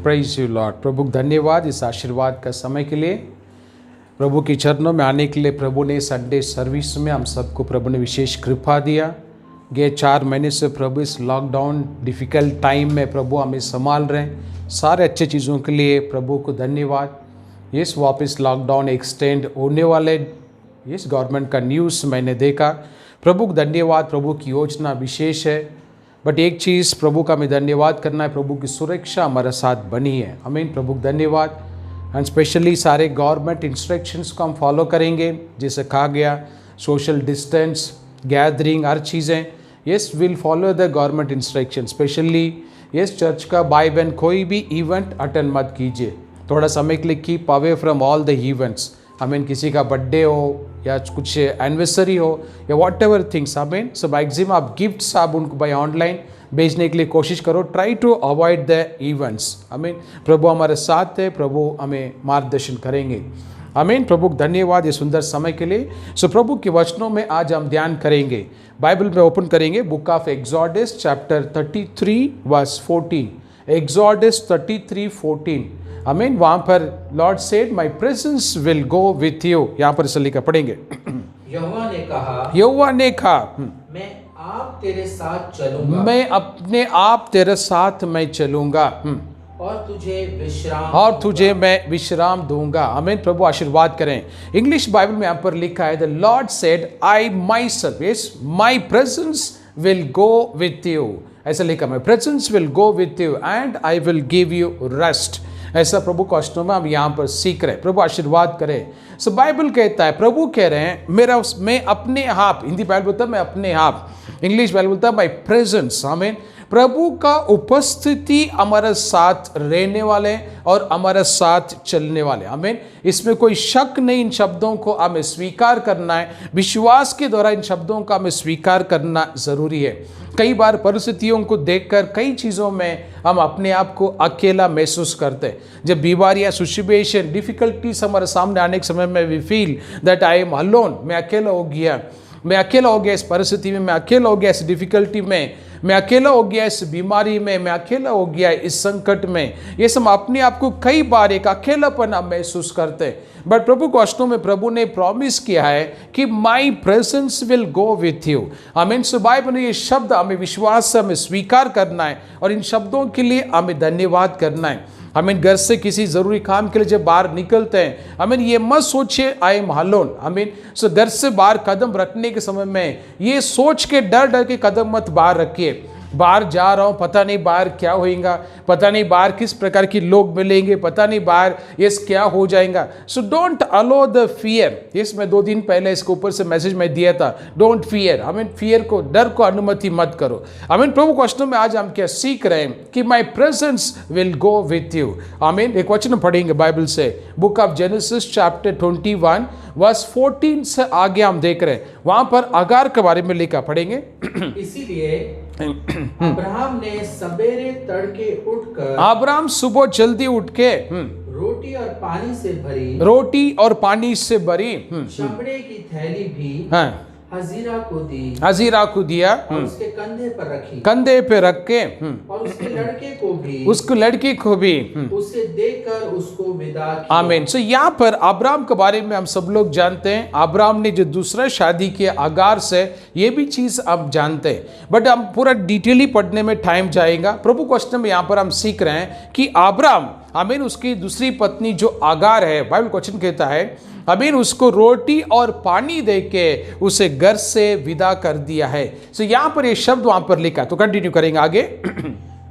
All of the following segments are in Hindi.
Praise you Lord. प्रभु धन्यवाद इस आशीर्वाद का समय के लिए। प्रभु के चरणों में आने के लिए प्रभु ने संडे सर्विस में हम सबको प्रभु ने विशेष कृपा दिया। गए 4 महीने से प्रभु इस लॉकडाउन डिफ़िकल्ट टाइम में प्रभु हमें संभाल रहे हैं। सारे अच्छे चीज़ों के लिए प्रभु को धन्यवाद। यस, वापस लॉकडाउन एक्सटेंड होने वाले, यस, गवर्नमेंट का न्यूज़ मैंने देखा। प्रभु को धन्यवाद। प्रभु की योजना विशेष है, बट एक चीज़ प्रभु का हमें धन्यवाद करना है, प्रभु की सुरक्षा हमारे साथ बनी है। आमीन। प्रभु को धन्यवाद। एंड स्पेशली सारे गवर्नमेंट इंस्ट्रक्शंस को हम फॉलो करेंगे, जैसे कहा गया सोशल डिस्टेंस, गैदरिंग, हर चीज़ें। Yes, will follow the government instruction. Specially yes, church का भाई बहन कोई भी इवेंट अटेंड मत कीजिए। थोड़ा समय के लिए keep away from all the events. आमीन। किसी का बर्थडे हो या कुछ एनिवर्सरी हो या वॉट एवर थिंग्स, आमीन। सो मैक्सिमम आप गिफ्ट्स आप उनको बाय ऑनलाइन भेजने के लिए कोशिश करो। Try to avoid the events. आमीन। प्रभु हमारे साथ है, प्रभु हमें मार्गदर्शन करेंगे। आमीन। प्रभु को धन्यवाद ये सुंदर समय के लिए। सो प्रभु के वचनों में आज हम ध्यान करेंगे। बाइबल में ओपन करेंगे book of Exodus chapter 33 verse 14। Exodus 33:14। आमीन। वहाँ पर Lord said my presence will go with you. यहाँ पर इसे लिखा पढ़ेंगे। यहोवा ने कहा मैं आप तेरे साथ चलूंगा, मैं अपने आप तेरे साथ मैं चलूंगा और तुझे मैं विश्राम दूंगा। आमीन। प्रभु आशीर्वाद करें। इंग्लिश बाइबल में यहाँ पर लिखा है the Lord said I my self, yes, my presence will go with you. ऐसा लिखा, माई presence will go with you and I will give you rest. ऐसा प्रभु का वचनों में हम यहाँ पर सीख रहे हैं। प्रभु आशीर्वाद करें। सो बाइबल कहता है, प्रभु कह रहे हैं मैं अपने आप, हिंदी बाइबल बोलता है मैं अपने आप, इंग्लिश बाइबल बोलता है माई प्रेजेंस। आमीन। प्रभु का उपस्थिति हमारे साथ रहने वाले और हमारे साथ चलने वाले। आमीन। इसमें कोई शक नहीं। इन शब्दों को हमें स्वीकार करना है। विश्वास के द्वारा इन शब्दों का हमें स्वीकार करना जरूरी है। कई बार परिस्थितियों को देखकर कई चीज़ों में हम अपने आप को अकेला महसूस करते हैं। जब बीमारियाँ, सिचुएशन, डिफिकल्टीज हमारे सामने आने के समय में we feel that I am alone. मैं अकेला हो गया, मैं अकेला हो गया इस परिस्थिति में, मैं अकेला हो गया इस डिफिकल्टी में, मैं अकेला हो गया इस बीमारी में, मैं अकेला हो गया इस संकट में। ये सब अपने आप को कई बार एक अकेलापन आप महसूस करते हैं। बट प्रभु के वचनों में प्रभु ने प्रॉमिस किया है कि my presence will go with you. Amen. So Bible में ये शब्द हमें विश्वास से हमें स्वीकार करना है और इन शब्दों के लिए हमें धन्यवाद करना है। हमें घर से किसी ज़रूरी काम के लिए जब बाहर निकलते हैं, हमें ये मत सोचिए आई एम अलोन। आमीन। सो घर से बाहर कदम रखने के समय में ये सोच के डर के कदम मत बाहर रखिए। बाहर जा रहा हूँ, पता नहीं बाहर क्या होएगा, पता नहीं बाहर किस प्रकार के लोग मिलेंगे, पता नहीं बाहर यस क्या हो जाएगा। So don't aloe the fear. Yes, मैं 2 दिन पहले इसके ऊपर से मैसेज मैं दिया था, डोंट फियर। आमीन। फियर को, डर को अनुमति मत करो। आमीन। प्रभु के वचनों में आज हम क्या सीख रहे हैं कि my presence will go with you. आमीन। एक वचन पढ़ेंगे बाइबल से, book of Genesis chapter 21 verse 14 से आगे हम देख रहे हैं। वहां पर अगार के बारे में लिखा, पढ़ेंगे। इसीलिए अब्राहम ने सवेरे तड़के उठकर, अब्राहम सुबह जल्दी उठ के रोटी और पानी से भरी चमड़े की थैली भी हजीरा को दिया और उसके कंधे पे रख के और उसके लड़के को भी उसे देकर उसको विदा किया। आमीन। सो यहाँ पर अब्राहम के बारे में हम सब लोग जानते हैं। अब्राहम ने जो दूसरा शादी किया अगार से, ये भी चीज़ आप जानते हैं, बट हम पूरा डिटेली पढ़ने में टाइम जाएगा। प्रभु क्वेश्चन में यहाँ पर हम सीख रहे हैं कि अब्राहम, आमीन, उसकी दूसरी पत्नी जो अगार है, बाइबल क्वेश्चन कहता है आमीन, उसको रोटी और पानी देके उसे घर से विदा कर दिया है। सो यहाँ पर ये शब्द वहां पर लिखा, तो कंटिन्यू करेंगे आगे।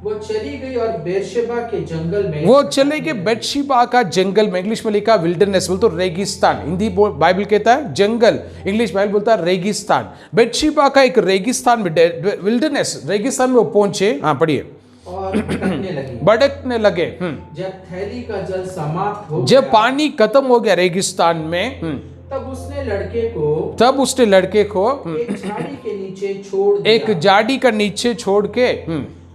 वो चली गई और बेर्शेबा के जंगल में, वो चले गए बेर्शेबा का जंगल में। इंग्लिश में लिखा विल्डरनेस, बोल तो रेगिस्तान। हिंदी बाइबल कहता है जंगल, इंग्लिश बाइबल बोलता है रेगिस्तान। बेर्शेबा का एक रेगिस्तान में, विल्डरनेस, रेगिस्तान में वो पहुंचे। हाँ, पढ़िए। और भटकने लगे। जब थैली का जल समाप्त हो, जब पानी खत्म हो गया रेगिस्तान में, तब उसने लड़के को एक झाड़ी के नीचे छोड़ दिया, एक झाड़ी का नीचे छोड़ के,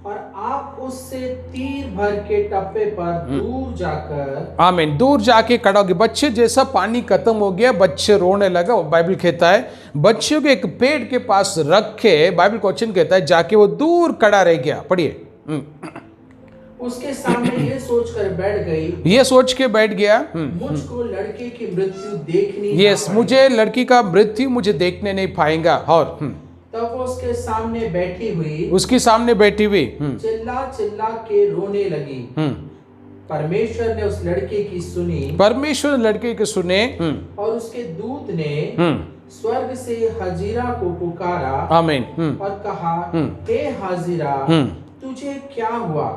और आप उससे तीर भर के टप्पे पर दूर जाकर, आमीन, दूर जाके खड़ा हो गए। बच्चे जैसा पानी खत्म हो गया, बच्चे रोने लगा। बाइबल कहता है बच्चों को एक पेड़ के पास रख के, बाइबल क्वेश्चन कहता है जाके वो दूर खड़ा रह गया। पढ़िए। उसके सामने ये सोचकर बैठ गई, ये सोच के बैठ गया, मुझको लड़के की मृत्यु देखनी ना यस, पड़े। मुझे लड़की का मृत्यु मुझे देखने नहीं पाएगा। और तब वो उसके सामने बैठी हुई उसके सामने बैठी हुई चिल्ला चिल्ला के रोने लगी। परमेश्वर ने उस लड़के की सुनी परमेश्वर लड़के के सुने, और उसके दूत ने स्वर्ग से हाजिरा को पुकारा आमीन, और कहा, हे हाजिरा, तुझे क्या हुआ?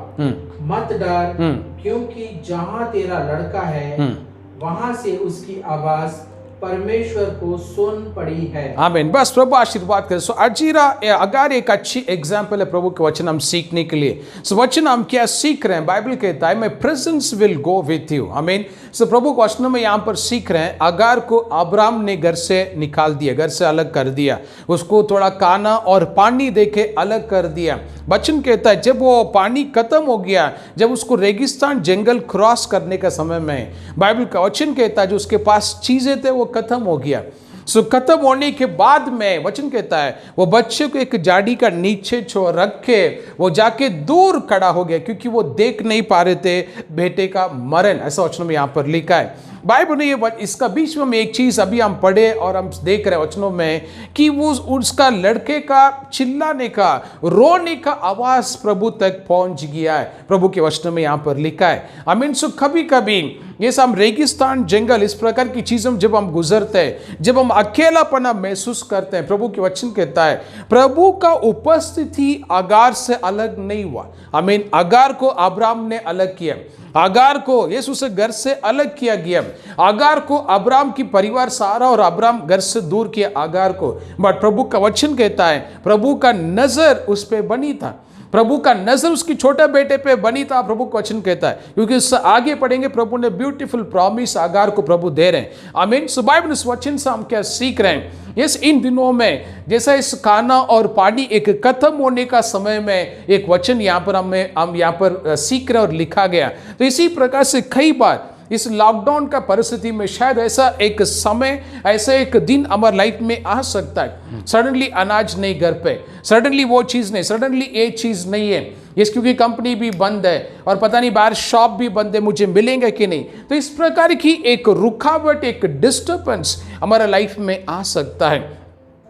मत डर, क्योंकि जहाँ तेरा लड़का है वहां से उसकी आवाज परमेश्वर को सुन पड़ी है। आमीन। बस प्रभु आशीर्वाद करे। सो अजीरा अगार एक अच्छी एग्जाम्पल है प्रभु के वचन हम सीखने के लिए। सो वचन हम क्या सीख रहे हैं? बाइबल कहता है, my presence will go with you. Amen. सो प्रभु के वचन में यहाँ पर सीख रहे हैं, अगार को अब्राम ने घर से निकाल दिया, घर से अलग कर दिया, उसको थोड़ा खाना और पानी देके अलग कर दिया। वचन कहता है जब वो पानी खत्म हो गया, जब उसको रेगिस्तान जंगल क्रॉस करने का समय में, बाइबल का वचन कहता है जो उसके पास चीजें थे वो खत्म हो गया। सो खत्म होने के बाद में वचन कहता है वो बच्चे को एक झाड़ी का नीचे छोड़ रख के वो जाके दूर खड़ा हो गया, क्योंकि वो देख नहीं पा रहे थे बेटे का मरण। ऐसा वचन में यहाँ पर लिखा है बाइबल ने। ये इसका बीच में एक चीज अभी हम पढ़े और हम देख रहे हैं वचनों में कि वो उसका लड़के का चिल्लाने का, रोने का आवाज प्रभु तक पहुंच गया है। प्रभु के वचन में यहाँ पर लिखा है। आमीन। सो कभी कभी ये सब रेगिस्तान जंगल इस प्रकार की चीजों जब हम गुजरते हैं, जब हम अकेलापना महसूस करते हैं, प्रभु के वचन कहता है प्रभु का उपस्थिति अगार से अलग नहीं हुआ। आमीन। अगार को अब्राम ने अलग किया, अगार को यीशु से घर से अलग किया गया, अगार को अब्राम की परिवार सारा और अब्राम घर से दूर किया अगार को। बट प्रभु का वचन कहता है प्रभु का नजर उस पे बनी था, प्रभु का नजर उसकी छोटे बेटे पे बनी था। प्रभु का वचन कहता है, क्योंकि उससे आगे पढ़ेंगे प्रभु ने ब्यूटीफुल प्रॉमिस अगार को प्रभु दे रहे हैं। आमीन। सो बाइबल इस वचन से हम क्या सीख रहे हैं? यस, इन दिनों में जैसा इस खाना और पानी एक खत्म होने का समय में एक वचन यहाँ पर हम यहाँ पर सीख रहे और लिखा गया। तो इसी प्रकार से कई बार इस लॉकडाउन का परिस्थिति में शायद ऐसा एक समय, ऐसा एक दिन हमारे लाइफ में आ सकता है। सडनली अनाज नहीं घर पे, सडनली वो चीज़ नहीं, सडनली ये चीज़ नहीं है, इस क्योंकि कंपनी भी बंद है और पता नहीं बाहर शॉप भी बंद है, मुझे मिलेंगे कि नहीं। तो इस प्रकार की एक रुकावट, एक डिस्टर्बेंस हमारे लाइफ में आ सकता है।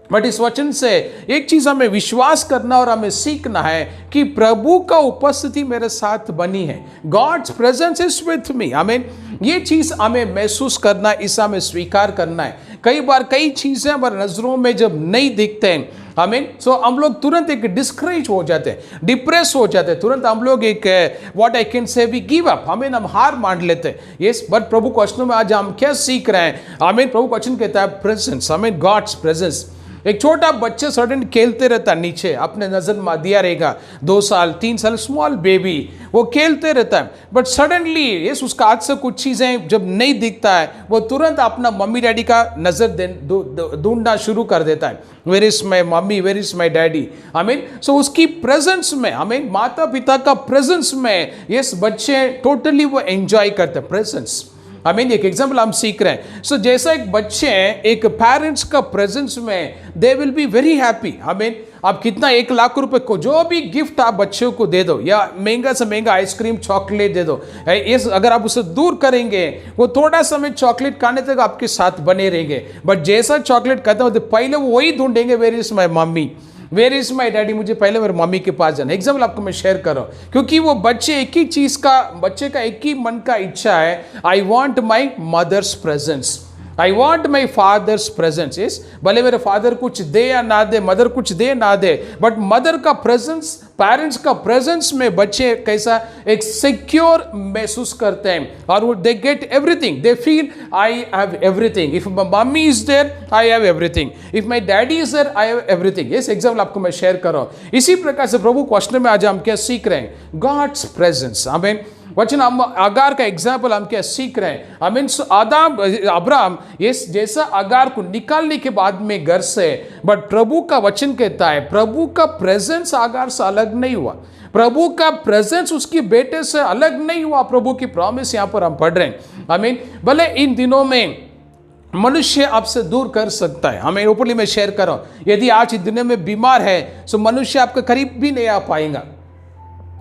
बट इस वचन से एक चीज हमें विश्वास करना और हमें सीखना है कि प्रभु का उपस्थिति मेरे साथ बनी है। God's presence is with me. आमीन। ये चीज हमें महसूस करना, इसे हमें स्वीकार करना है। कई बार कई चीजें हमारे नजरों में जब नहीं दिखते हैं, आमीन, सो हम लोग तुरंत एक डिस्करेज हो जाते हैं, डिप्रेस हो जाते हैं, तुरंत हम लोग एक what I can say we give up, आमीन, हम हार मान लेते हैं। यस, बट प्रभु क्वेश्चन में आज हम क्या सीख रहे हैं? आमीन। प्रभु क्वेश्चन कहता है प्रेजेंस, आमीन, गॉड्स प्रेजेंस। एक छोटा बच्चा सडन खेलते रहता नीचे, अपने नजर में दिया रहेगा, 2 साल 3 साल स्मॉल बेबी, वो खेलते रहता है। बट सडनली ये उसका हाथ से कुछ चीजें जब नहीं दिखता है, वो तुरंत अपना मम्मी डैडी का नजर ढूंढना शुरू कर देता है। Where is my mummy, where is my daddy. आमीन। सो उसकी प्रेजेंस में, आमीन, माता पिता का प्रेजेंस में ये बच्चे टोटली वो एंजॉय करते हैं प्रेजेंस। आमीन। एक एग्जाम्पल हम सीख रहे हैं। सो जैसा एक बच्चे एक पेरेंट्स का प्रेजेंस में they will be very happy. आमीन। आप कितना 1 लाख रुपए को जो भी गिफ्ट आप बच्चों को दे दो, या महंगा से महंगा आइसक्रीम चॉकलेट दे दो, इस अगर आप उसे दूर करेंगे वो थोड़ा समय चॉकलेट खाने तक आपके साथ बने रहेंगे। बट जैसा चॉकलेट खत्म होते पहले वो वही ढूंढेंगे, where is my mummy, where is my daddy, मुझे पहले मेरे मम्मी के पास जाना। एग्जाम्पल आपको मैं शेयर कर रहा हूँ, क्योंकि वो बच्चे एक ही चीज का, बच्चे का एक ही मन का इच्छा है, I want my mother's presence, I want my father's presence. इस भले मेरे फादर कुछ दे या ना दे, मदर कुछ दे ना दे, बट मदर का प्रेजेंस, पेरेंट्स का प्रेजेंस में बच्चे कैसा एक सिक्योर महसूस करते हैं और वो they get everything, they feel I have everything. If my mummy is there I have everything, if my daddy is there I have everything. इस एग्जाम्पल आपको मैं शेयर कर रहा हूँ। इसी प्रकार से प्रभु क्वेश्चन में आज हम क्या सीख रहे हैं? God's presence. आमीन। वचन हम अगार का एग्जाम्पल हम क्या सीख रहे हैं? आमीन। अब्राम ये जैसा अगार को निकालने के बाद में घर से, बट प्रभु का वचन कहता है प्रभु का प्रेजेंस अगार से अलग नहीं हुआ, प्रभु का प्रेजेंस उसकी बेटे से अलग नहीं हुआ। प्रभु की प्रॉमिस यहाँ पर हम पढ़ रहे हैं। आमीन। भले इन दिनों में मनुष्य आपसे दूर कर सकता है, हमें ऊपरली मैं शेयर कर रहा हूं, यदि आज इस दुनिया में बीमार है तो मनुष्य आपके करीब भी नहीं आ पाएगा।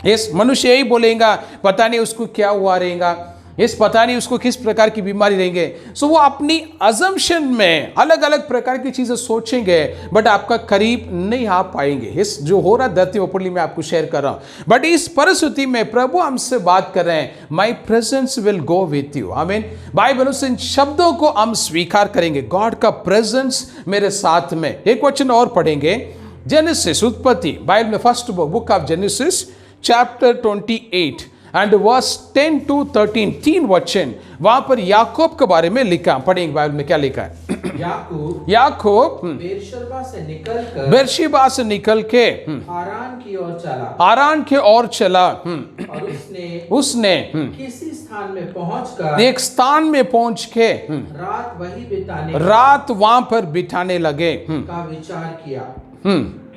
इस मनुष्य यही बोलेगा, पता नहीं उसको क्या हुआ रहेगा, इस पता नहीं उसको किस प्रकार की बीमारी रहेंगे। सो वो अपनी अजम्पशन में अलग अलग प्रकार की चीजें सोचेंगे, बट आपका करीब नहीं आ पाएंगे। इस जो हो रहा धरती ओपनली मैं आपको शेयर कर रहा हूं, बट इस परिस्थिति में प्रभु हमसे बात कर रहे हैं, माई presence will go with you. आमीन। बाइबल से इन शब्दों को हम स्वीकार करेंगे, गॉड का प्रेजेंस मेरे साथ में। एक वचन और पढ़ेंगे, जेनेसिस उत्पत्ति, बाइबल में first book of Genesis chapter 28 and verse 10 to 13, 3 वचन वहां पर याकूब के बारे में लिखा। पढ़ेंगे बाइबल में क्या लिखा है। याकूब बेरशेबा से निकल के हारान की ओर चला, और उसने किसी स्थान में पहुंचकर एक स्थान में पहुंच के रात वहां पर बिताने लगे का विचार किया,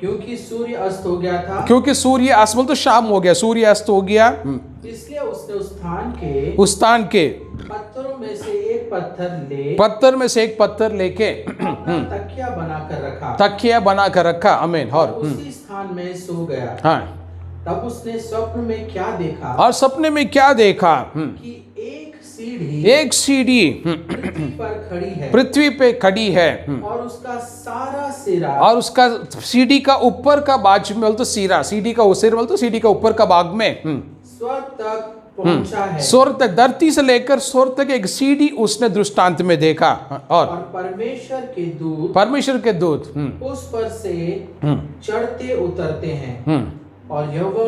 क्योंकि सूर्य अस्त हो गया था। क्योंकि सूर्य अस्त तो शाम हो गया, सूर्य अस्त हो गया, इसलिए उसने उस स्थान के पत्थरों में से एक पत्थर लेके तकिया बनाकर रखा। आमीन। और उसी स्थान में सो गया। हाँ। तब उसने स्वप्न में क्या देखा, और सपने में क्या देखा कि एक सीढ़ी पृथ्वी पे खड़ी है, और उसका सारा सिरा, और उसका सीढ़ी का ऊपर का बाजू में बोल तो सिरा, सीढ़ी का सिर बोल तो सीढ़ी का ऊपर का भाग में स्वर्ग तक पहुंचा है। स्वर्ग तक, धरती से लेकर स्वर्ग तक एक सीढ़ी उसने दृष्टांत में देखा। और परमेश्वर के दूत उस पर से चढ़ते उतरते हैं, और यहोवा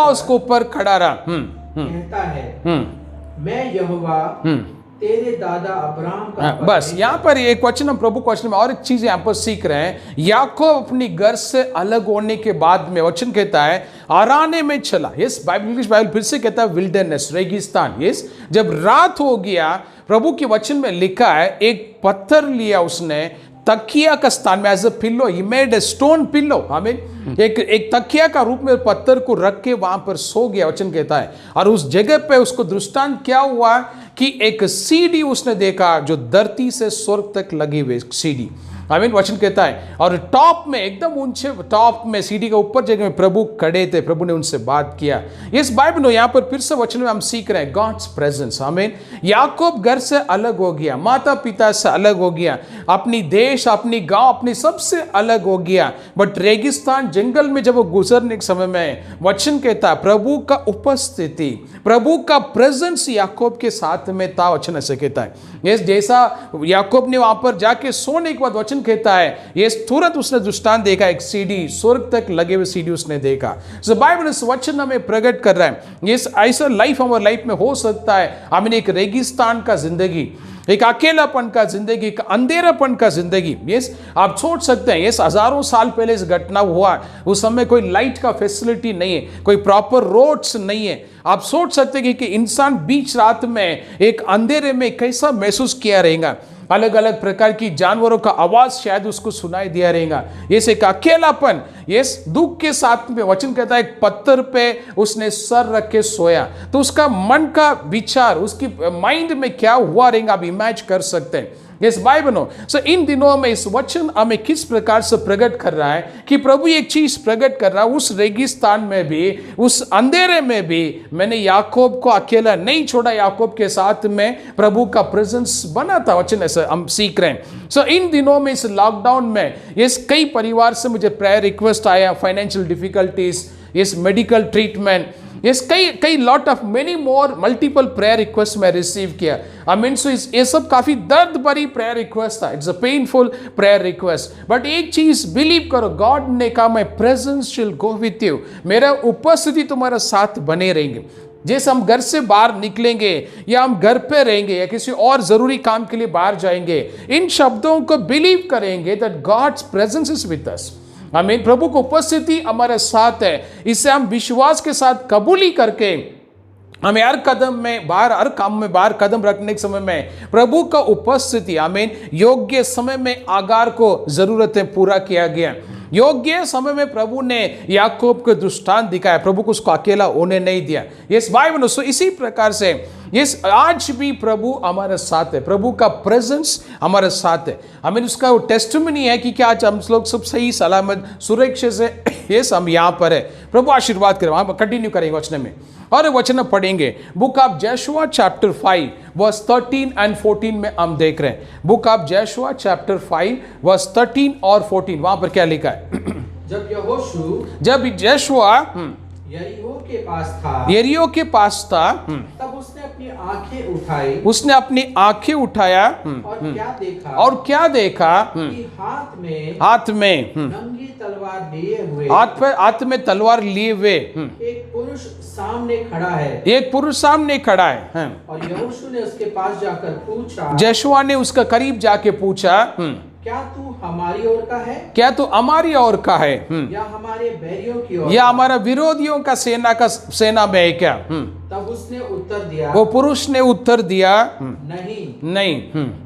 उसके ऊपर खड़ा रहा, कहता है, मैं यहोवा तेरे दादा अब्राहम का। बस यहाँ पर एक वचन, हम प्रभु क्वेश्चन में और एक चीज यहाँ पर सीख रहे हैं। याकूब अपनी घर से अलग होने के बाद में वचन कहता है आराने में चला। यस, बाइबल, इंग्लिश बाइबल फिर से कहता है विल्डरनेस, रेगिस्तान। यस, जब रात हो गया, प्रभु के वचन में लिखा है एक पत्थर लिया उसने तकिया का स्थान में, as a pillow, he made a stone pillow. आमीन। एक तकिया का रूप में पत्थर को रख के वहां पर सो गया, वचन कहता है। और उस जगह पे उसको दृष्टांत क्या हुआ कि एक सीढ़ी उसने देखा जो धरती से स्वर्ग तक लगी हुई सीढ़ी। आमीन। वचन कहता है, और टॉप में, एकदम ऊंचे टॉप में, सीढ़ी के ऊपर जगह में प्रभु खड़े थे, प्रभु ने उनसे बात किया। इस बाइबल में यहाँ पर फिर से वचन में हम सीख रहे हैं गॉड्स प्रेजेंस। आमीन। याकूब घर से अलग हो गया, माता पिता से अलग हो गया, अपनी देश, अपनी गांव, अपनी सबसे अलग हो गया, बट रेगिस्तान जंगल में जब वो गुजरने के समय में वचन कहता है प्रभु का उपस्थिति, प्रभु का प्रेजेंस याकूब के साथ में था। वचन ऐसे कहता है। ये जैसा याकूब ने वहां पर जाके सोने के बाद वचन कहता है ये तुरंत उसने दृष्टांत देखा, एक सीढ़ी, स्वर्ग तक लगे हुए सीढ़ी उसने देखा। सो बाइबल इस वचन हमें प्रकट कर रहा है ये ऐसा लाइफ हमारे लाइफ में हो सकता है। हमें एक रेगिस्तान का जिंदगी, एक अकेलापन का जिंदगी, एक अंधेरापन का जिंदगी। यस, आप सोच सकते हैं, यस, हजारों साल पहले इस घटना हुआ, उस समय कोई लाइट का फैसिलिटी नहीं है, कोई प्रॉपर रोड्स नहीं है। आप सोच सकते हैं कि इंसान बीच रात में एक अंधेरे में कैसा महसूस किया रहेगा। अलग अलग प्रकार की जानवरों का आवाज शायद उसको सुनाई दिया रहेगा। ये एक अकेलापन, ये दुख के साथ में वचन कहता है एक पत्थर पे उसने सर रख के सोया, तो उसका मन का विचार, उसकी माइंड में क्या हुआ रहेगा आप इमेजिन कर सकते हैं। Yes, Bible no. सो इन दिनों में इस वचन हमें किस प्रकार से प्रकट कर रहा है कि प्रभु एक चीज प्रकट कर रहा है, उस रेगिस्तान में भी, उस अंधेरे में भी मैंने याकूब को अकेला नहीं छोड़ा, याकूब के साथ में प्रभु का प्रेजेंस बना था। वचन ऐसा हम सीख रहे हैं। सो इन दिनों में इस लॉकडाउन में यस कई परिवार से मुझे प्रेयर रिक्वेस्ट आया, financial difficulties, yes medical treatment, yes कई lot of many more multiple prayer request मैं रिसीव किया। आई मीन सो ये सब काफी दर्द भरी प्रेयर रिक्वेस्ट था, it's a painful prayer request. But एक चीज बिलीव करो, गॉड ने कहा my presence will go with you, मेरा उपस्थिति तुम्हारा साथ बने रहेंगे। जैसे हम घर से बाहर निकलेंगे या हम घर पे रहेंगे या किसी और जरूरी काम के लिए बाहर जाएंगे, इन शब्दों को बिलीव करेंगे that God's presence is with us. आमीन। प्रभु की उपस्थिति हमारे साथ है, इसे हम विश्वास के साथ कबूली करके हमें हर कदम में बाहर, हर काम में बाहर कदम रखने के समय में प्रभु का उपस्थिति, आमीन, योग्य समय में आगार को जरूरतें पूरा किया गया। योग्य समय में प्रभु ने याकूब को दृष्टांत दिखाया, प्रभु को उसको अकेला होने नहीं दिया। Yes, Bible. सो इसी प्रकार से यस, आज भी प्रभु हमारे साथ है, प्रभु का प्रेजेंस हमारे साथ है। हमें उसका टेस्टिमनी है कि क्या आज हम लोग सब सही सलामत सुरक्षित से यस हम यहाँ पर है। प्रभु आशीर्वाद करें। हम कंटिन्यू करेंगे वचन में और वचन पढ़ेंगे। Book of Joshua chapter 5 verse 13 and 14 में हम देख रहे हैं। Book of Joshua chapter 5 verse 13 और 14, वहां पर क्या लिखा है? जब यहोशू यरीहो के पास था, तब उसने अपनी आंखें उठाई, उसने अपनी आंखें उठाया और क्या देखा कि हाथ में नंगी तलवार लिए हुए, हाथ में तलवार लिए हुए एक पुरुष सामने खड़ा है। एक पुरुष सामने खड़ा है। और यहोशू ने उसके पास जाकर पूछा, यहोशू ने उसका करीब जाके पूछा, क्या तू हमारी ओर का है? क्या तू हमारी ओर का है? या हमारे बैरियों की ओर? या हमारा विरोधियों का सेना में है क्या? तब उसने उत्तर दिया, वो पुरुष ने उत्तर दिया, नहीं,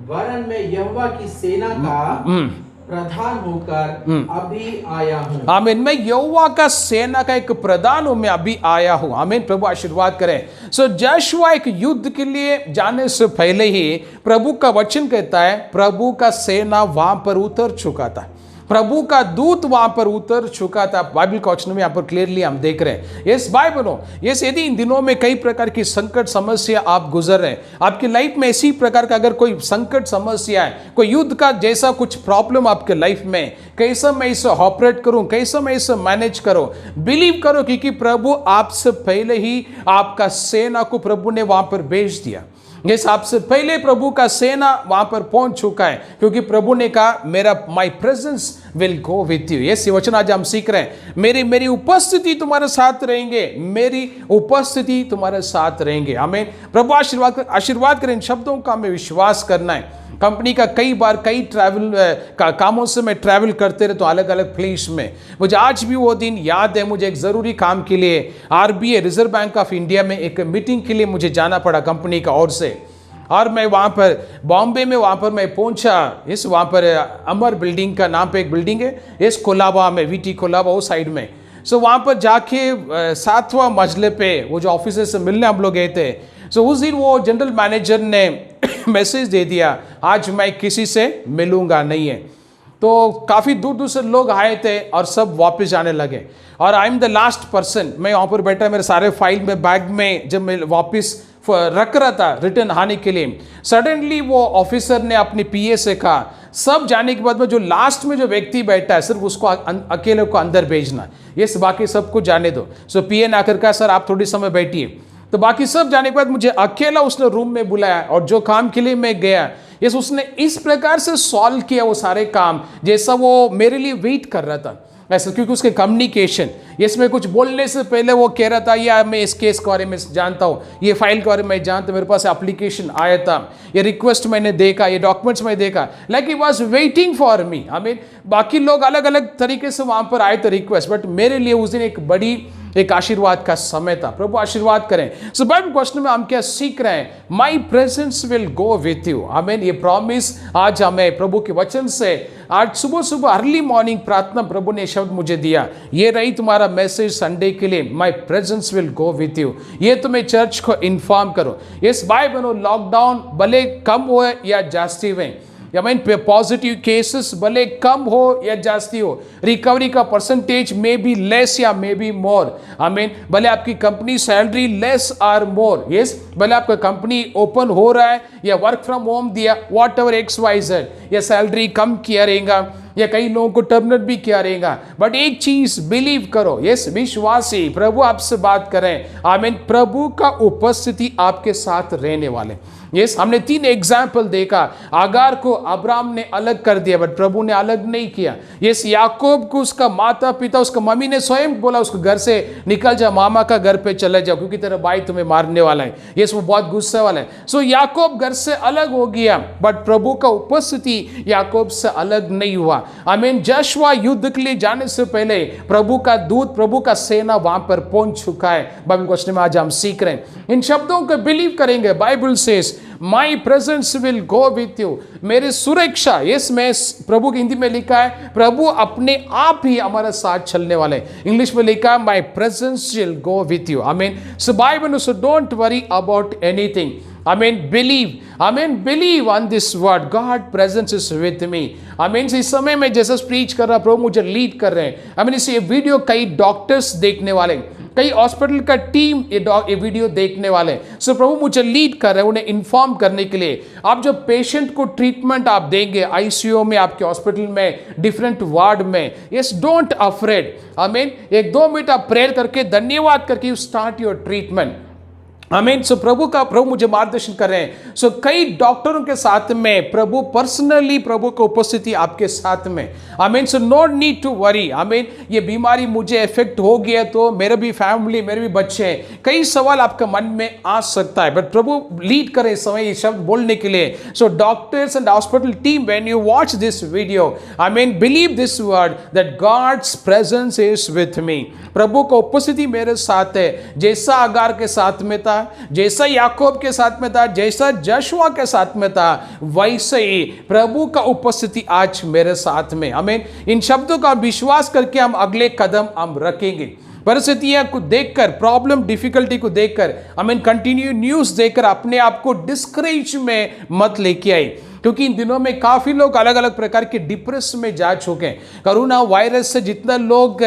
वरन मैं यहोवा की सेना का प्रधान होकर अभी आया हूँ। आमीन। मैं यहोवा का सेना का एक प्रधान हूं, मैं अभी आया हूं। आमीन। प्रभु आशीर्वाद करें। सो यहोशू एक युद्ध के लिए जाने से पहले ही प्रभु का वचन कहता है प्रभु का सेना वहां पर उतर चुका था, प्रभु का दूत वहां पर उतर चुका था। बाइबल का वचन में यहाँ पर क्लियरली हम देख रहे हैं। यस बाइबल हो, यस यदि इन दिनों में कई प्रकार की संकट समस्या आप गुजर रहे हैं, आपकी लाइफ में इसी प्रकार का अगर कोई संकट समस्या है, कोई युद्ध का जैसा कुछ प्रॉब्लम आपके लाइफ में, कैसा मैं इसे ऑपरेट करूं, कैसा मैं इसे मैनेज करूं, बिलीव करो क्योंकि प्रभु आपसे पहले ही आपका सेना को प्रभु ने वहां पर भेज दिया। यस, आपसे पहले प्रभु का सेना वहां पर पहुंच चुका है क्योंकि प्रभु ने कहा मेरा माई presence will go with you. Yes, ये वचन आज हम सीख रहे हैं। मेरी उपस्थिति तुम्हारे साथ रहेंगे, मेरी उपस्थिति तुम्हारे साथ रहेंगे। हमें प्रभु आशीर्वाद करें। इन शब्दों का हमें विश्वास करना है। कंपनी का कई ट्रैवल कामों से मैं ट्रैवल करते रहे तो अलग अलग प्लेस में, मुझे आज भी वो दिन याद है। मुझे एक ज़रूरी काम के लिए RBI reserve bank of India में एक मीटिंग के लिए मुझे जाना पड़ा कंपनी का ओर से, और मैं वहाँ पर बॉम्बे में वहाँ पर मैं पहुँचा। इस वहाँ पर अमर बिल्डिंग का नाम पे एक बिल्डिंग है, इस कोलाबा में, VT कोलाबा वो साइड में। सो वहाँ पर जाके 7वां मंजिले पे वो जो ऑफिसर से मिलने हम लोग गए थे। सो उस दिन वो जनरल मैनेजर ने मैसेज दे दिया आज मैं किसी से मिलूंगा नहीं है। तो काफ़ी दूर दूर से लोग आए थे और सब वापस जाने लगे और I am the last person. मैं वहाँ पर बैठा, मेरे सारे फाइल में बैग में जब मैं वापस रख रहा था रिटर्न आने के लिए, सडनली वो ऑफिसर ने अपनी PA से कहा सब जाने के बाद में जो लास्ट में जो व्यक्ति बैठा है सिर्फ उसको अकेले को अंदर भेजना, ये बाकी सबको जाने दो। सो PA ने आकर कहा सर आप थोड़ी समय बैठिए। तो बाकी सब जाने के बाद मुझे अकेला उसने रूम में बुलाया और जो काम के लिए मैं गया, यस उसने इस प्रकार से सॉल्व किया वो सारे काम जैसा वो मेरे लिए वेट कर रहा था ऐसा, क्योंकि उसके कम्युनिकेशन, इसमें कुछ बोलने से पहले वो कह रहा था या मैं इस केस के बारे में जानता हूँ, ये फाइल के बारे में जानता हूँ, मेरे पास एप्लीकेशन आया था, ये रिक्वेस्ट मैंने देखा, ये डॉक्यूमेंट्स मैंने देखा, like he was waiting for me. I mean बाकी लोग अलग अलग तरीके से वहाँ पर आए थे रिक्वेस्ट, बट मेरे लिए उस दिन एक आशीर्वाद का समय था। प्रभु आशीर्वाद करें। सो बाइबल क्वेश्चन में हम क्या सीख रहे हैं? माई presence will go with you. आमीन। ये प्रॉमिस आज हमें प्रभु के वचन से, आज सुबह सुबह अर्ली मॉर्निंग प्रार्थना प्रभु ने शब्द मुझे दिया, ये रही तुम्हारा मैसेज संडे के लिए, माई presence will go with you. ये तुम्हें चर्च को इन्फॉर्म करो। इस बाइबल लॉकडाउन भले कम हो या जास्ती हुए, या मीन पॉजिटिव केसेस भले कम हो या जास्ती हो, रिकवरी का परसेंटेज मे बी लेस या may be more. I mean भले आपकी कंपनी सैलरी लेस और मोर, यस भले आपका कंपनी ओपन हो रहा है या वर्क फ्रॉम होम दिया, वॉट एवर XYZ, या सैलरी कम किया रहेगा या कई लोगों को टर्मिनेट भी किया रहेगा, बट एक चीज बिलीव करो, यस विश्वासी प्रभु आपसे बात करें। आमीन। प्रभु का उपस्थिति आपके साथ रहने वाले। यस हमने 3 एग्जाम्पल देखा। आगार को अब्राम ने अलग कर दिया, बट प्रभु ने अलग नहीं किया। यस याकूब को उसका माता पिता, उसका मम्मी ने स्वयं बोला उसको घर से निकल जा, मामा का घर पे चले जाओ क्योंकि तेरा भाई तुम्हें मारने वाला है। यस वो बहुत गुस्से वाला है। सो याकूब घर से अलग हो गया, बट प्रभु का उपस्थिति याकूब से अलग नहीं हुआ। आई मीन जोशुआ युद्ध के लिए जाने से पहले प्रभु का दूत, प्रभु का सेना वहां पर पहुंच चुका है। बाइबल क्वेश्चन में आज हम सीख रहे हैं। इन शब्दों को बिलीव करेंगे। Bible says my presence will go with you, मेरी सुरक्षा, यस मैं प्रभु की हिंदी में लिखा है प्रभु अपने आप ही हमारे साथ चलने वाले, इंग्लिश में लिखा है my presence will go with you. Amen. So Bible, so don't worry about anything. Amen. Believe on this word. God presence is with me. Amen. इस समय में जैसा स्पीच कर रहा प्रभु मुझे लीड कर रहे हैं। Amen. इस ये वीडियो कई डॉक्टर्स देखने वाले, कई हॉस्पिटल का टीम ये वीडियो देखने वाले, सो प्रभु मुझे लीड कर रहे हैं उन्हें इन्फॉर्म करने के लिए। आप जो पेशेंट को ट्रीटमेंट आप देंगे आईसीयू में, आपके हॉस्पिटल में, डिफरेंट वार्ड में, यस डोंट अफ्रेड। आमीन। 1-2 मिनट आप प्रेयर करके धन्यवाद करके यू स्टार्ट योर ट्रीटमेंट। आमीन। सो प्रभु मुझे मार्गदर्शन कर रहे हैं। सो कई डॉक्टरों के साथ में प्रभु पर्सनली, प्रभु की उपस्थिति आपके साथ में। आमीन। So no need to worry. आमीन। ये बीमारी मुझे इफेक्ट हो गया तो मेरे भी फैमिली, मेरे भी बच्चे हैं, कई सवाल आपके मन में आ सकता है, बट प्रभु लीड करें इस समय ये शब्द बोलने के लिए। So doctors and hospital team, when you watch this video, amen, believe this word that God's presence is with me. प्रभु का उपस्थिति मेरे साथ है। जैसा अगार के साथ में था, जैसा याकूब के साथ में था, जैसा जोशुआ के साथ में था, वैसे ही प्रभु का उपस्थिति आज मेरे साथ में। आमीन। इन शब्दों का विश्वास करके हम अगले कदम हम रखेंगे। परिस्थितियां को देखकर, प्रॉब्लम डिफिकल्टी को देखकर, आमीन, कंटिन्यू न्यूज देखकर अपने आप को डिस्करेज में मत लेके आए, क्योंकि इन दिनों में काफी लोग अलग अलग प्रकार के डिप्रेस में जा चुके हैं। कोरोना वायरस से जितना लोग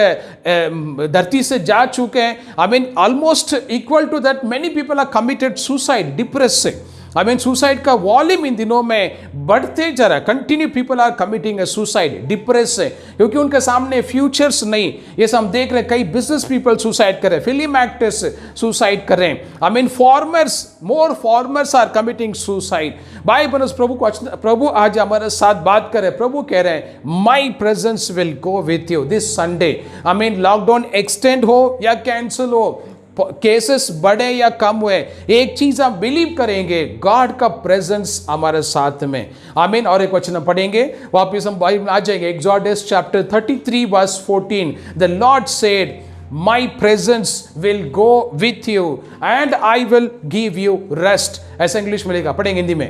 धरती से जा चुके हैं, I mean almost equal to that many people are committed suicide, depress से। आई मीन सुसाइड का वॉल्यूम इन दिनों में बढ़ते जा रहा है। Continue people are committing suicide, depress से, क्योंकि उनके सामने फ्यूचर्स नहीं। ये हम देख रहे हैं, कई बिजनेस पीपल सुसाइड कर रहे हैं, फिल्म एक्टर्स सुसाइड कर रहे हैं। I mean farmers, more farmers are committing suicide. Bible प्रभु आज हमारे साथ बात कर रहे हैं। प्रभु कह रहे हैं माई presence will go with you this Sunday. I mean lockdown extend हो या कैंसिल हो, केसेस बढ़े या कम हुए, एक चीज हम बिलीव करेंगे, गॉड का प्रेजेंस हमारे साथ में। आमीन। और एक वचन पढ़ेंगे, वापस हम बाइबल में आ जाएंगे, Exodus chapter 33 verse 14। The Lord said my presence will go with you and I will give you rest। ऐसा इंग्लिश में लिखा, पढ़ेंगे हिंदी में।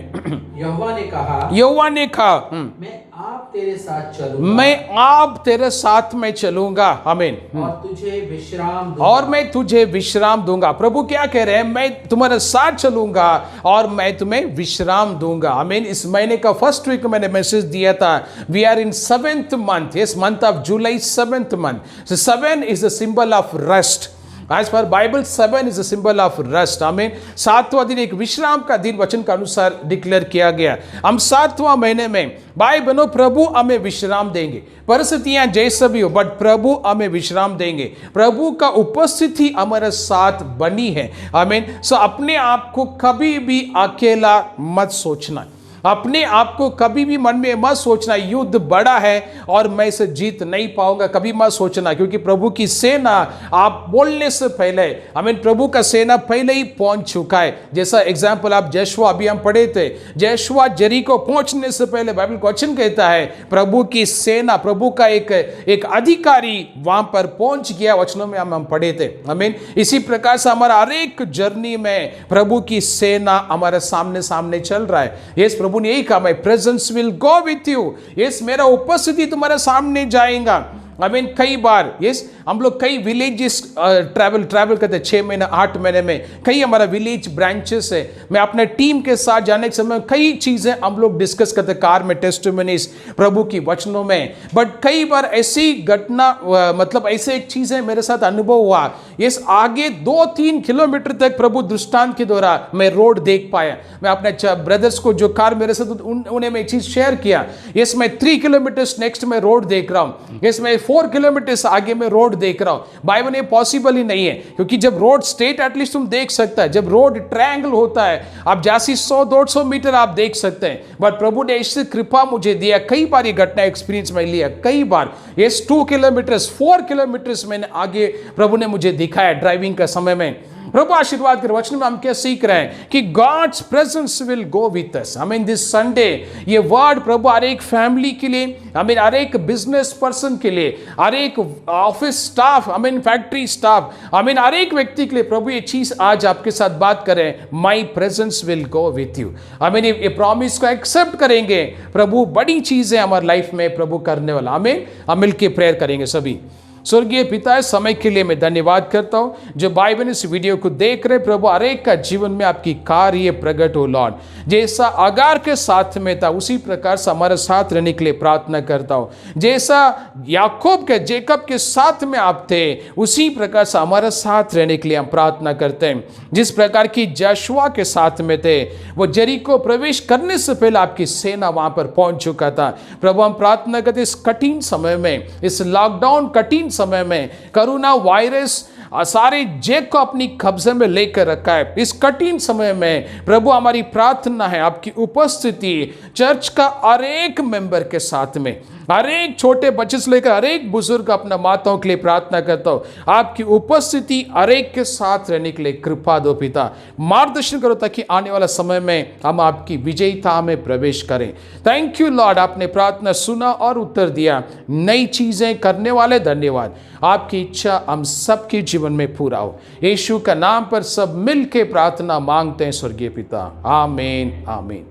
यहोवा ने कहा मैं आप तेरे साथ चलूंगा, मैं आप तेरे साथ में चलूंगा। आमीन। और तुझे विश्राम दूंगा, और मैं तुझे विश्राम दूंगा। प्रभु क्या कह रहे हैं, मैं तुम्हारे साथ चलूंगा और मैं तुम्हें विश्राम दूंगा। आमीन। इस महीने का फर्स्ट वीक मैंने मैसेज दिया था, we are in 7th month, yes, month of July, 7th month। So 7 is a symbol of rest। As per Bible 7 is a symbol of rest। आमीन। 7वां दिन एक विश्राम का दिन वचन के अनुसार डिक्लेयर किया गया। हम 7वां महीने में भाई बनो, प्रभु हमें विश्राम देंगे। परिस्थितियां जैसे भी हो, बट प्रभु हमें विश्राम देंगे। प्रभु का उपस्थिति हमारे साथ बनी है। आमीन। सो अपने आप को कभी भी अकेला मत सोचना, अपने आप को कभी भी मन में मत सोचना युद्ध बड़ा है और मैं इसे जीत नहीं पाऊंगा, कभी मत सोचना, क्योंकि प्रभु की सेना आप बोलने से पहले, आमीन, प्रभु का सेना पहले ही पहुंच चुका है। जैसा एग्जाम्पल आप जोशुआ अभी हम पढ़े थे, जोशुआ जेरिको पहुंचने से पहले बाइबल का वचन कहता है प्रभु की सेना, प्रभु का एक अधिकारी वहां पर पहुंच गया। वचनों में हम पढ़े थे। आमीन। इसी प्रकार से हमारा हर एक जर्नी में प्रभु की सेना हमारे सामने सामने चल रहा है। यस, प्रभु ने यही कहा, my presence will go with you. Yes, मेरा उपस्थिति तुम्हारे सामने जाएगा। आई मीन कई बार यस हम लोग कई विलेजेस ट्रैवल करते हैं 6 महीने 8 महीने में। कई हमारा विलेज ब्रांचेस है। मैं अपने टीम के साथ जाने के समय कई चीज़ें हम लोग डिस्कस करते हैं कार में, टेस्टिमनीज, प्रभु की वचनों में। बट कई बार ऐसी घटना मतलब ऐसे एक चीज़ है मेरे साथ अनुभव हुआ। यस, आगे 2-3 किलोमीटर तक प्रभु दृष्टांत के द्वारा मैं रोड देख पाया। मैं अपने ब्रदर्स को जो कार मेरे साथ उन्हें मैं चीज़ शेयर किया। यस, मैं 3 किलोमीटर नेक्स्ट में रोड देख रहा हूँ। यस, मैं 4 किलोमीटर आगे में रोड देख रहा हूं। बाइबल में पॉसिबल ही नहीं है, क्योंकि जब रोड स्ट्रेट एटलीस्ट तुम देख सकता है, जब रोड ट्रायंगल होता है आप जासी 100-150 मीटर आप देख सकते हैं। बट प्रभु ने इससे कृपा मुझे दिया, कई बार ये घटना एक्सपीरियंस में लिया, कई बार ये 2 किलोमीटर 4 किलोमीटर मैंने आगे प्रभु ने मुझे दिखाया ड्राइविंग का समय में। प्रभु आशीर्वाद के वचन में हम क्या सीख रहे हैं कि God's presence will go with us. I mean this Sunday ये वर्ड प्रभु हर एक फैमिली के लिए, आई मीन हर एक बिजनेस पर्सन के लिए, हर एक office staff, I mean factory staff, I mean हर एक व्यक्ति के लिए प्रभु ये चीज आज आपके साथ बात करें, माई presence will go with you. I mean ये प्रॉमिस को एक्सेप्ट करेंगे, प्रभु बड़ी चीजें हमारी लाइफ में प्रभु करने वाला। आमीन। हम मिलकर प्रेयर करेंगे सभी। स्वर्गीय पिता, इस समय के लिए मैं धन्यवाद करता हूं जो भाई बहन इस वीडियो को देख रहे, प्रभु हर एक का जीवन में आपकी कार्य प्रकट हो लॉर्ड। जैसा अगार के साथ में था उसी प्रकार से हमारे साथ रहने के लिए प्रार्थना करता हूं। जैसा याकूब के जेकब के साथ में आप थे उसी प्रकार से हमारे साथ रहने के लिए हम प्रार्थना करते हैं। जिस प्रकार की जोशुआ के साथ में थे, वो यरीको प्रवेश करने से पहले आपकी सेना वहां पर पहुंच चुका था। प्रभु हम प्रार्थना करते इस कठिन समय में, इस लॉकडाउन कठिन समय में, कोरोना वायरस सारे जेब को अपनी कब्जे में लेकर रखा है। इस कठिन समय में प्रभु हमारी प्रार्थना है आपकी उपस्थिति चर्च का हर एक मेंबर के साथ में, हर एक छोटे बच्चे से लेकर हर एक बुजुर्ग अपना माताओं के लिए प्रार्थना करता हूँ, आपकी उपस्थिति हर एक के साथ रहने के लिए कृपा दो पिता। मार्गदर्शन करो ताकि आने वाला समय में हम आपकी विजयता में प्रवेश करें। थैंक यू लॉर्ड, आपने प्रार्थना सुना और उत्तर दिया। नई चीजें करने वाले धन्यवाद। आपकी इच्छा हम सबके जीवन में पूरा हो। यीशु का नाम पर सब मिल के प्रार्थना मांगते हैं स्वर्गीय पिता। आमीन आमीन।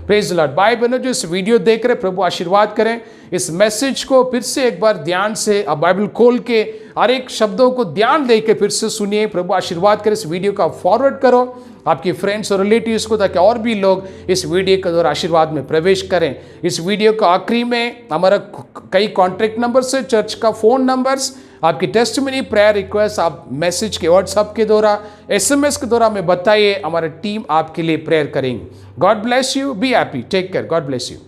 Praise Lord. भाई बहनों जो इस वीडियो देख रहे, प्रभु आशीर्वाद करें। इस मैसेज को फिर से एक बार ध्यान से अब बाइबल खोल के हर एक शब्दों को ध्यान दे के फिर से सुनिए। प्रभु आशीर्वाद करें। इस वीडियो का फॉरवर्ड करो आपके फ्रेंड्स और रिलेटिव्स को, ताकि और भी लोग इस वीडियो के द्वारा आशीर्वाद में प्रवेश करें। इस वीडियो का आखिरी में हमारा कई कॉन्टैक्ट नंबर से, चर्च का फोन नंबर्स, आपकी टेस्टिमनी, प्रेयर रिक्वेस्ट आप मैसेज के, व्हाट्सएप के द्वारा, SMS के द्वारा हमें बताइए। हमारा टीम आपके लिए प्रेयर करेंगे। God bless you, be happy, take care, God bless you.